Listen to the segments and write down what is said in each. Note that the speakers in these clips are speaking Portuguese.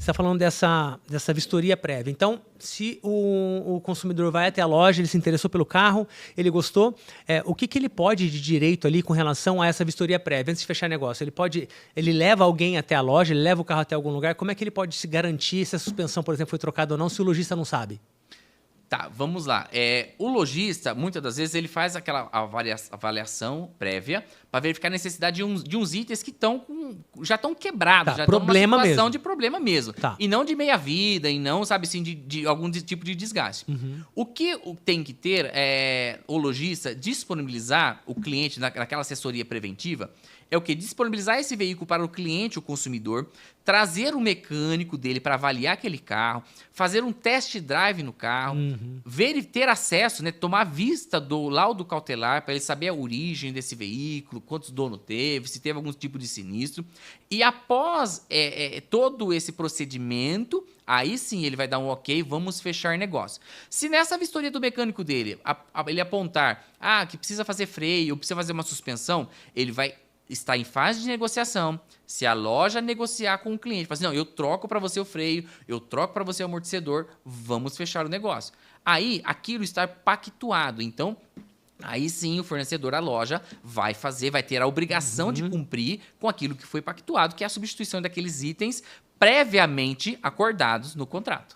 está falando dessa vistoria prévia. Então, se o consumidor vai até a loja, ele se interessou pelo carro, ele gostou, o que ele pode de direito ali com relação a essa vistoria prévia, antes de fechar negócio? Ele leva alguém até a loja, ele leva o carro até algum lugar, como é que ele pode se garantir se a suspensão, por exemplo, foi trocada ou não, se o lojista não sabe? Tá, vamos lá. O lojista, muitas das vezes, ele faz aquela avaliação prévia para verificar a necessidade de uns itens que já estão quebrados, já estão numa situação de problema mesmo. Tá. E não de meia-vida, e não, sabe assim, de algum tipo de desgaste. O que tem que ter o lojista disponibilizar o cliente naquela assessoria preventiva é o quê? Disponibilizar esse veículo para o cliente, o consumidor, trazer o mecânico dele para avaliar aquele carro, fazer um test drive no carro, ter acesso, né, tomar vista do laudo cautelar para ele saber a origem desse veículo, quantos donos teve, se teve algum tipo de sinistro. E após todo esse procedimento, aí sim ele vai dar um ok, vamos fechar negócio. Se nessa vistoria do mecânico dele, ele apontar que precisa fazer freio, ou precisa fazer uma suspensão, ele vai estar em fase de negociação. Se a loja negociar com o cliente, falar assim, não, eu troco para você o freio, eu troco para você o amortecedor, vamos fechar o negócio. Aí, aquilo está pactuado. Então, aí sim o fornecedor, a loja, vai ter a obrigação de cumprir com aquilo que foi pactuado, que é a substituição daqueles itens previamente acordados no contrato.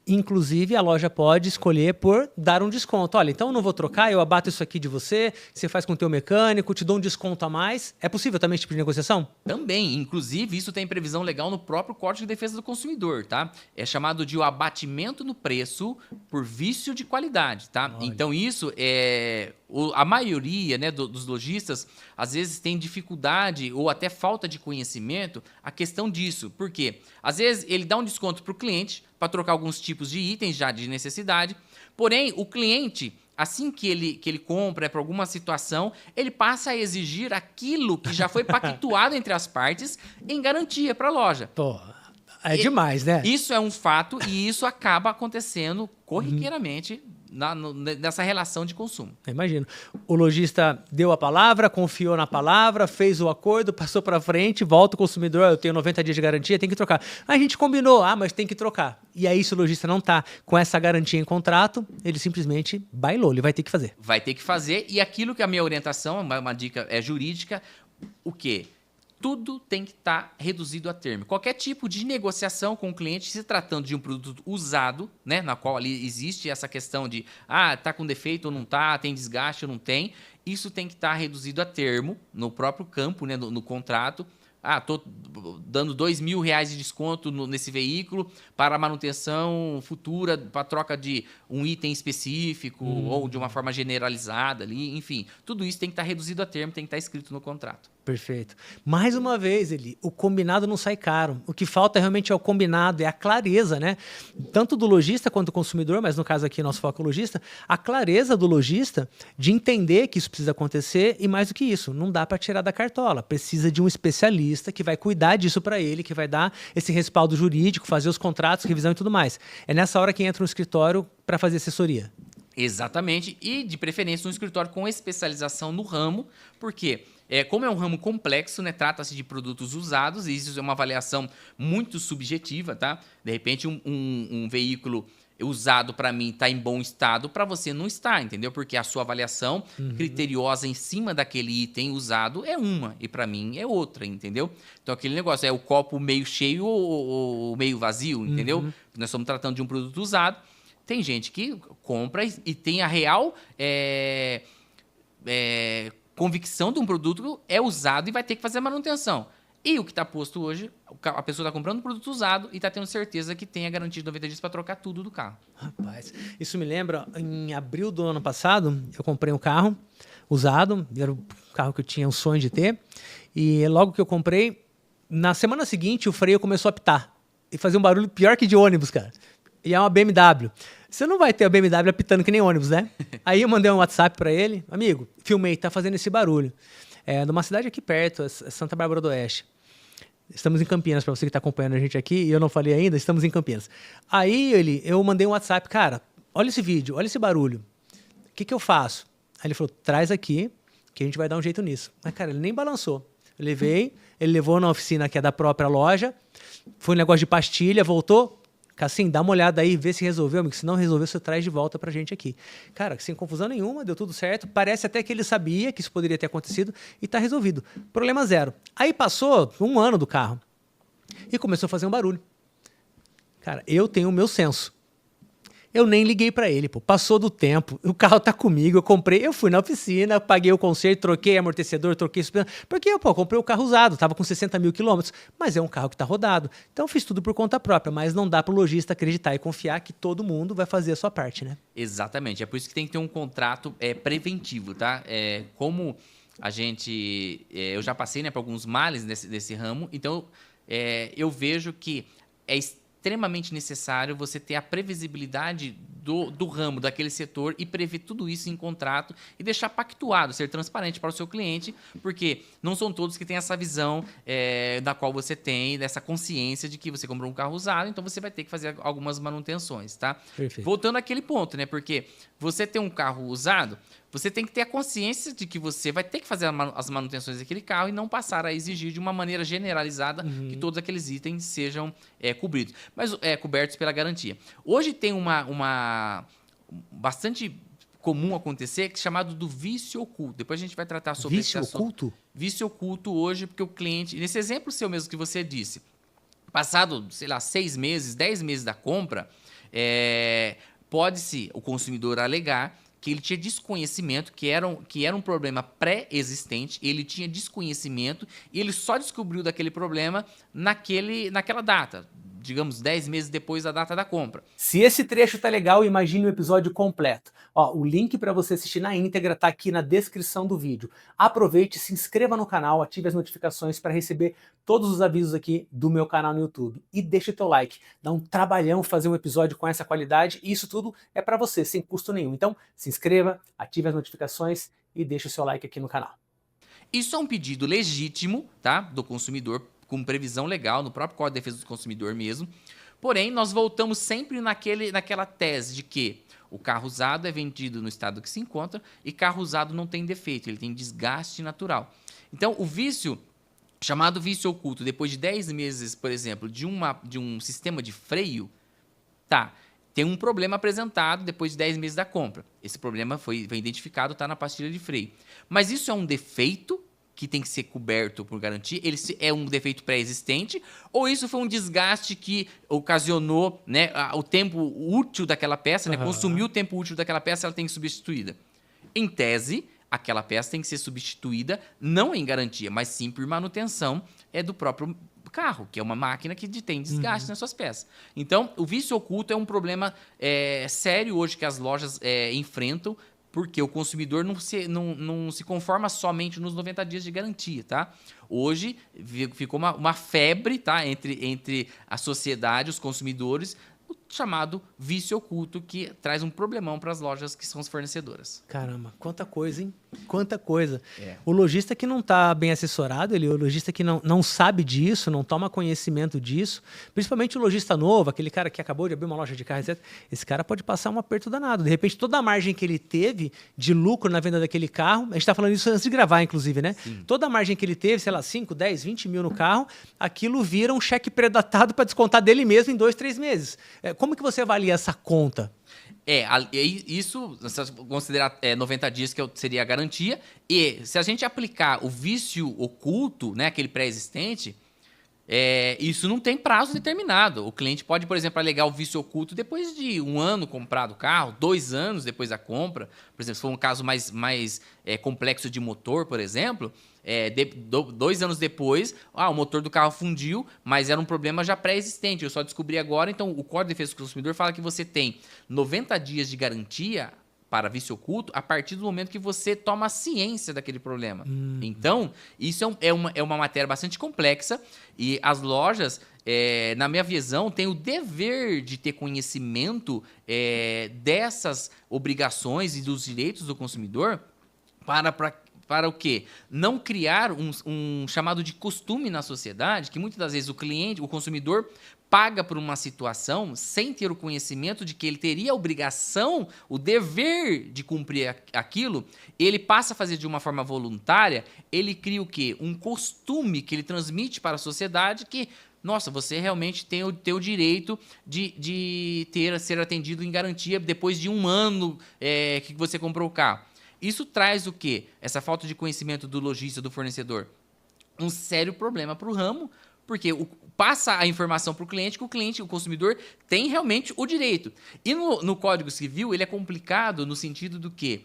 Inclusive, a loja pode escolher por dar um desconto. Olha, então eu não vou trocar, eu abato isso aqui de você faz com o teu mecânico, te dou um desconto a mais. É possível também esse tipo de negociação? Também. Inclusive, isso tem previsão legal no próprio Código de Defesa do Consumidor, tá? É chamado de o abatimento no preço por vício de qualidade, tá? Olha. Então, isso a maioria, né, dos lojistas, às vezes tem dificuldade ou até falta de conhecimento a questão disso. Por quê? Às vezes, ele dá um desconto para o cliente para trocar alguns tipos de itens já de necessidade. Porém, o cliente, assim que ele compra por alguma situação, ele passa a exigir aquilo que já foi pactuado entre as partes em garantia para a loja. Pô, demais, né? Isso é um fato e isso acaba acontecendo corriqueiramente nessa relação de consumo. Imagino. O lojista deu a palavra, confiou na palavra, fez o acordo, passou para frente, volta o consumidor, eu tenho 90 dias de garantia, tem que trocar. A gente combinou, mas tem que trocar. E aí, se o lojista não está com essa garantia em contrato, ele simplesmente bailou, ele vai ter que fazer. Vai ter que fazer, e aquilo que a minha orientação, uma dica jurídica, o quê? Tudo tem que estar reduzido a termo. Qualquer tipo de negociação com o cliente, se tratando de um produto usado, né, na qual ali existe essa questão de tá com defeito ou não tá, tem desgaste ou não tem, isso tem que estar reduzido a termo no próprio campo, né, no contrato. Estou dando R$2.000 de desconto nesse veículo para manutenção futura, para troca de um item específico ou de uma forma generalizada ali, enfim. Tudo isso tem que estar reduzido a termo, tem que estar escrito no contrato. Perfeito. Mais uma vez, o combinado não sai caro. O que falta realmente é o combinado, é a clareza, né? Tanto do lojista quanto do consumidor, mas no caso aqui, nosso foco é o lojista, a clareza do lojista de entender que isso precisa acontecer e mais do que isso, não dá para tirar da cartola. Precisa de um especialista que vai cuidar disso para ele, que vai dar esse respaldo jurídico, fazer os contratos, revisão e tudo mais. É nessa hora que entra no escritório para fazer assessoria. Exatamente. E, de preferência, um escritório com especialização no ramo, porque como é um ramo complexo, né, trata-se de produtos usados, e isso é uma avaliação muito subjetiva, tá? De repente, um veículo usado para mim está em bom estado, para você não está, entendeu? Porque a sua avaliação criteriosa em cima daquele item usado é uma, e para mim é outra, entendeu? Então, aquele negócio é o copo meio cheio ou meio vazio, entendeu? Nós estamos tratando de um produto usado. Tem gente que compra e tem a real convicção de um produto é usado e vai ter que fazer a manutenção. E o que está posto hoje, a pessoa está comprando um produto usado e está tendo certeza que tem a garantia de 90 dias para trocar tudo do carro. Rapaz, isso me lembra, em abril do ano passado, eu comprei um carro usado, era o carro que eu tinha um sonho de ter, e logo que eu comprei, na semana seguinte o freio começou a apitar e fazia um barulho pior que de ônibus, cara. E é uma BMW. Você não vai ter a BMW apitando que nem ônibus, né? Aí eu mandei um WhatsApp para ele. Amigo, filmei, tá fazendo esse barulho. É numa cidade aqui perto, é Santa Bárbara do Oeste. Estamos em Campinas, para você que está acompanhando a gente aqui, e eu não falei ainda, estamos em Campinas. Aí eu mandei um WhatsApp, cara, olha esse vídeo, olha esse barulho. O que eu faço? Aí ele falou, traz aqui, que a gente vai dar um jeito nisso. Mas, cara, ele nem balançou. Eu levei, ele levou na oficina que é da própria loja, Foi um negócio de pastilha, voltou. Cassim, dá uma olhada aí, vê se resolveu, amigo. Se não resolveu, você traz de volta pra gente aqui. Cara, sem confusão nenhuma, deu tudo certo. Parece até que ele sabia que isso poderia ter acontecido e tá resolvido. Problema zero. Aí passou 1 ano do carro e começou a fazer um barulho. Cara, eu tenho o meu senso. Eu nem liguei pra ele, pô. Passou do tempo, o carro tá comigo, eu comprei, eu fui na oficina, paguei o conserto, troquei amortecedor, troquei suspensão. Porque eu, comprei o carro usado, tava com 60 mil quilômetros, mas é um carro que tá rodado. Então eu fiz tudo por conta própria, mas não dá pro lojista acreditar e confiar que todo mundo vai fazer a sua parte, né? Exatamente. É por isso que tem que ter um contrato preventivo, tá? Como a gente... eu já passei, né, por alguns males desse ramo, então eu vejo que é extremamente necessário você ter a previsibilidade do ramo, daquele setor e prever tudo isso em contrato e deixar pactuado, ser transparente para o seu cliente, porque não são todos que têm essa visão da qual você tem, dessa consciência de que você comprou um carro usado, então você vai ter que fazer algumas manutenções, tá? Perfeito. Voltando àquele ponto, né? Porque você tem um carro usado, você tem que ter a consciência de que você vai ter que fazer as manutenções daquele carro e não passar a exigir de uma maneira generalizada que todos aqueles itens sejam cobridos, mas cobertos pela garantia. Hoje tem uma bastante comum acontecer, que é chamado do vício oculto. Depois a gente vai tratar sobre Vício esse assunto. oculto? Vício oculto hoje, porque o cliente... Nesse exemplo seu mesmo que você disse, passado, sei lá, 6 meses, 10 meses da compra, pode-se o consumidor alegar que ele tinha desconhecimento, que era um problema pré-existente, ele tinha desconhecimento e ele só descobriu daquele problema naquela data, digamos, 10 meses depois da data da compra. Se esse trecho tá legal, imagine o episódio completo. Ó, o link para você assistir na íntegra tá aqui na descrição do vídeo. Aproveite, se inscreva no canal, ative as notificações para receber todos os avisos aqui do meu canal no YouTube. E deixa o teu like. Dá um trabalhão fazer um episódio com essa qualidade e isso tudo é para você, sem custo nenhum. Então, se inscreva, ative as notificações e deixa o seu like aqui no canal. Isso é um pedido legítimo, tá, do consumidor, com previsão legal, no próprio Código de Defesa do Consumidor mesmo. Porém, nós voltamos sempre naquela tese de que o carro usado é vendido no estado que se encontra e carro usado não tem defeito, ele tem desgaste natural. Então, o vício, chamado vício oculto, depois de 10 meses, por exemplo, de um sistema de freio, tem um problema apresentado depois de 10 meses da compra. Esse problema foi identificado, está na pastilha de freio. Mas isso é um defeito que tem que ser coberto por garantia? Ele é um defeito pré-existente? Ou isso foi um desgaste que ocasionou, né, o tempo útil daquela peça, né, consumiu o tempo útil daquela peça, ela tem que ser substituída? Em tese, aquela peça tem que ser substituída não em garantia, mas sim por manutenção do próprio carro, que é uma máquina que tem desgaste nas suas peças. Então, o vício oculto é um problema sério hoje que as lojas enfrentam, porque o consumidor não se conforma somente nos 90 dias de garantia, tá? Hoje ficou uma febre, tá, entre a sociedade, os consumidores, o chamado vício oculto, que traz um problemão para as lojas que são as fornecedoras. Caramba, quanta coisa, hein? Quanta coisa. O lojista que não está bem assessorado, o lojista que não sabe disso, não toma conhecimento disso, principalmente o lojista novo, aquele cara que acabou de abrir uma loja de carro, etc. Esse cara pode passar um aperto danado. De repente, toda a margem que ele teve de lucro na venda daquele carro, a gente está falando isso antes de gravar, inclusive, né? Sim. Toda a margem que ele teve, sei lá, 5, 10, 20 mil no carro, aquilo vira um cheque pré-datado para descontar dele mesmo em 2, 3 meses. Como que você avalia essa conta? Isso, se considerar 90 dias que seria a garantia, e se a gente aplicar o vício oculto, né, aquele pré-existente, isso não tem prazo determinado. O cliente pode, por exemplo, alegar o vício oculto depois de 1 ano comprado o carro, 2 anos depois da compra. Por exemplo, se for um caso mais complexo de motor, por exemplo, 2 anos depois, o motor do carro fundiu, mas era um problema já pré-existente, eu só descobri agora. Então, o Código de Defesa do Consumidor fala que você tem 90 dias de garantia para vício oculto a partir do momento que você toma ciência daquele problema. Então, isso é uma matéria bastante complexa e as lojas, na minha visão, têm o dever de ter conhecimento dessas obrigações e dos direitos do consumidor para o quê? Não criar um chamado de costume na sociedade, que muitas das vezes o consumidor, paga por uma situação sem ter o conhecimento de que ele teria a obrigação, o dever de cumprir aquilo, ele passa a fazer de uma forma voluntária, ele cria o quê? Um costume que ele transmite para a sociedade que nossa, você realmente tem o direito de ser atendido em garantia depois de 1 ano que você comprou o carro. Isso traz o quê? Essa falta de conhecimento do lojista, do fornecedor. Um sério problema para o ramo, porque passa a informação para o cliente que o consumidor, tem realmente o direito. E no Código Civil, ele é complicado no sentido do que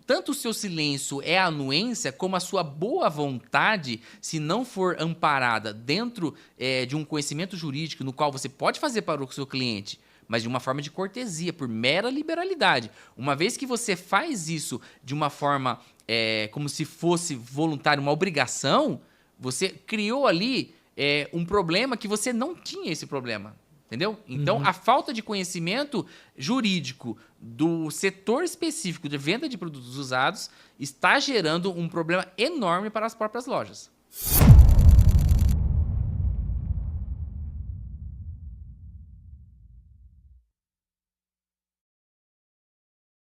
tanto o seu silêncio é anuência, como a sua boa vontade, se não for amparada dentro de um conhecimento jurídico no qual você pode fazer para o seu cliente, mas de uma forma de cortesia, por mera liberalidade. Uma vez que você faz isso de uma forma como se fosse voluntário, uma obrigação, você criou ali um problema que você não tinha esse problema. Entendeu? Então, a falta de conhecimento jurídico do setor específico de venda de produtos usados está gerando um problema enorme para as próprias lojas.